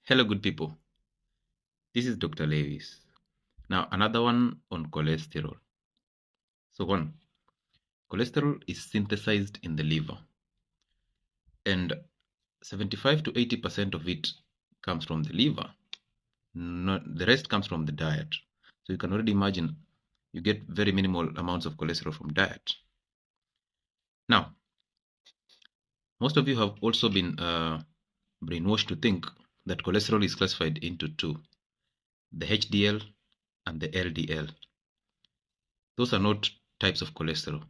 Hello, good people. This is Dr. Lewis. Now, another one on cholesterol. So, one, cholesterol is synthesized in the liver, and 75 to 80% of it comes from the liver. The rest comes from the diet. So, you can already imagine you get very minimal amounts of cholesterol from diet. Now, most of you have also been brainwashed to think that cholesterol is classified into two, the HDL and the LDL. Those are not types of cholesterol.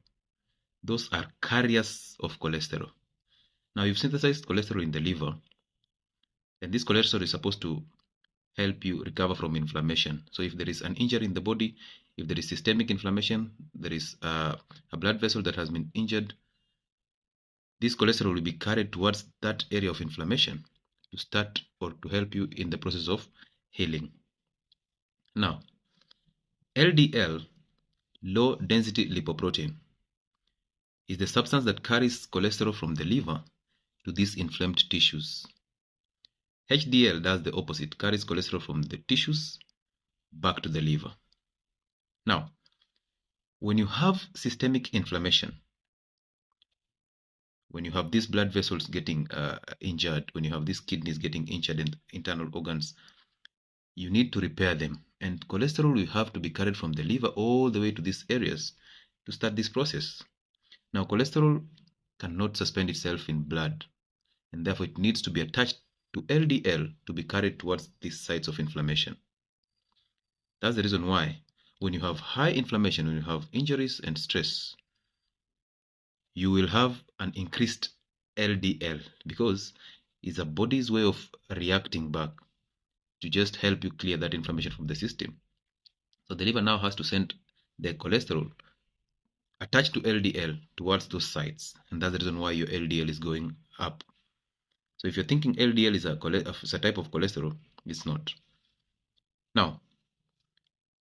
Those are carriers of cholesterol. Now, you've synthesized cholesterol in the liver, and this cholesterol is supposed to help you recover from inflammation. So if there is an injury in the body, if there is systemic inflammation, there is a blood vessel that has been injured, this cholesterol will be carried towards that area of inflammation to start or to help you in the process of healing. Now, LDL, low density lipoprotein, is the substance that carries cholesterol from the liver to these inflamed tissues. HDL does the opposite, carries cholesterol from the tissues back to the liver. Now, when you have systemic inflammation, when you have these blood vessels getting injured, when you have these kidneys getting injured and internal organs, you need to repair them. And cholesterol will have to be carried from the liver all the way to these areas to start this process. Now, cholesterol cannot suspend itself in blood, and therefore it needs to be attached to LDL to be carried towards these sites of inflammation. That's the reason why when you have high inflammation, when you have injuries and stress, you will have an increased LDL because it's a body's way of reacting back to just help you clear that inflammation from the system. So the liver now has to send the cholesterol attached to LDL towards those sites, and that's the reason why your LDL is going up. So if you're thinking LDL is a type of cholesterol, it's not. Now,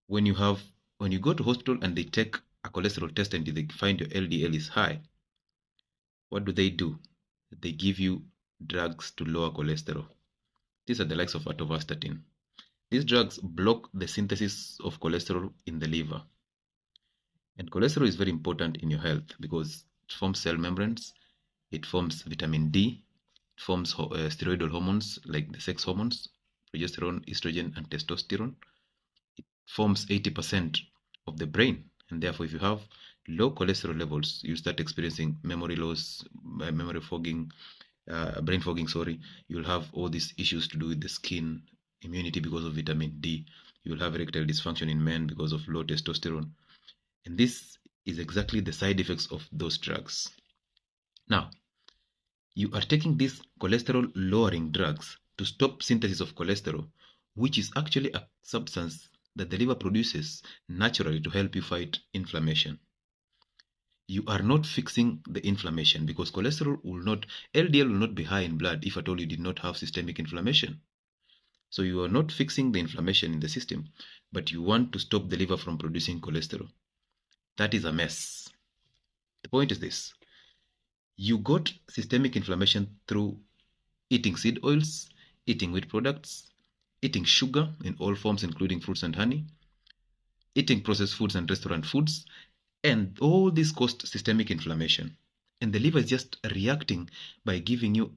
when you go to hospital and they take a cholesterol test and they find your LDL is high, what do? They give you drugs to lower cholesterol. These are the likes of atorvastatin. These drugs block the synthesis of cholesterol in the liver. And cholesterol is very important in your health because it forms cell membranes, it forms vitamin D, it forms steroidal hormones like the sex hormones, progesterone, estrogen, and testosterone. It forms 80% of the brain. And therefore, if you have low cholesterol levels, you start experiencing memory loss, memory fogging, brain fogging, sorry. You'll have all these issues to do with the skin, immunity because of vitamin D. You will have erectile dysfunction in men because of low testosterone. And this is exactly the side effects of those drugs. Now, you are taking these cholesterol lowering drugs to stop synthesis of cholesterol, which is actually a substance that the liver produces naturally to help you fight inflammation. You are not fixing the inflammation because LDL will not be high in blood if at all you did not have systemic inflammation. So you are not fixing the inflammation in the system, but you want to stop the liver from producing cholesterol. That is a mess. The point is this: you got systemic inflammation through eating seed oils, eating wheat products, eating sugar in all forms, including fruits and honey, eating processed foods and restaurant foods, and all this caused systemic inflammation. And the liver is just reacting by giving you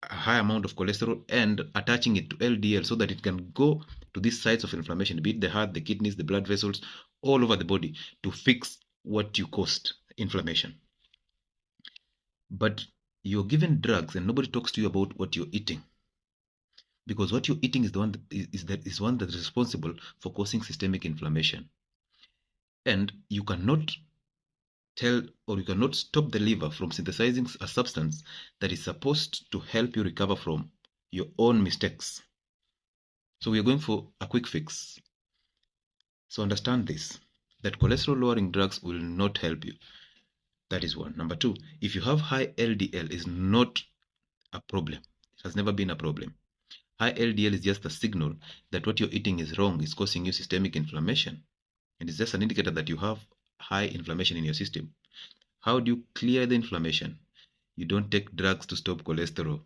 a high amount of cholesterol and attaching it to LDL so that it can go to these sites of inflammation, be it the heart, the kidneys, the blood vessels, all over the body to fix what you caused, inflammation. But you're given drugs and nobody talks to you about what you're eating. Because what you're eating is the one that is responsible for causing systemic inflammation. And you cannot you cannot stop the liver from synthesizing a substance that is supposed to help you recover from your own mistakes. So we are going for a quick fix. So understand this, that cholesterol lowering drugs will not help you. That is one. Number two, if you have high LDL, is not a problem. It has never been a problem. High LDL is just a signal that what you're eating is wrong, is causing you systemic inflammation. And it's just an indicator that you have high inflammation in your system. How do you clear the inflammation? You don't take drugs to stop cholesterol.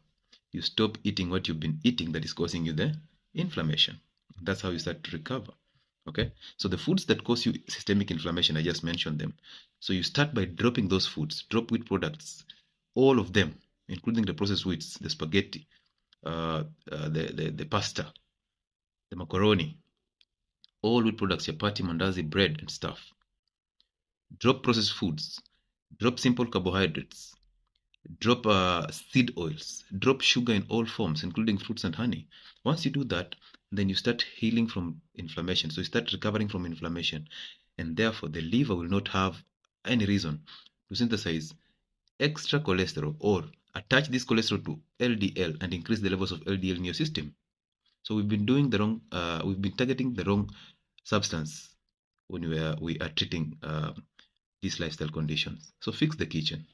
you stop eating what you've been eating that is causing you the inflammation. That's how you start to recover. Okay, so the foods that cause you systemic inflammation, I just mentioned them. So you start by dropping those foods, drop wheat products, all of them, including the processed wheats, the spaghetti, the pasta, the macaroni, all wheat products, chapati, mandazi, bread, and stuff. Drop processed foods, drop simple carbohydrates, drop seed oils, drop sugar in all forms, including fruits and honey. Once you do that, then you start healing from inflammation. So you start recovering from inflammation, and therefore the liver will not have any reason to synthesize extra cholesterol or attach this cholesterol to LDL and increase the levels of LDL in your system. So we've been doing the wrong, we've been targeting the wrong substance when we are treating these lifestyle conditions. So fix the kitchen.